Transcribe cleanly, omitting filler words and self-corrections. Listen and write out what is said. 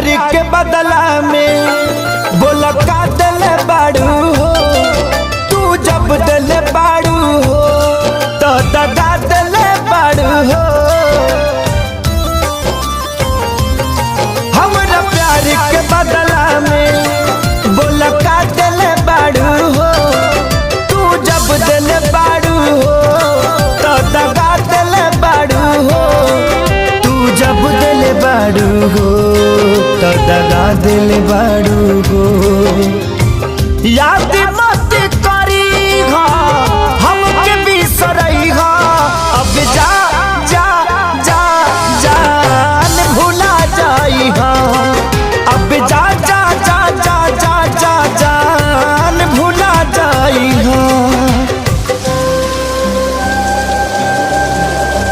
प्यार के बदला में बोला का दिल बाड़ू हो, तू जब दिल बाड़ू हो तो दगा दिल बाड़ू हो। हमरा प्यार के बदला में बोला का दिल बाड़ू हो, तू जब दिल बाड़ू हो तो दगा दिल बाड़ू हो। तू जब दिल बाड़ू हो तो दगा दिल बाड़ू हो।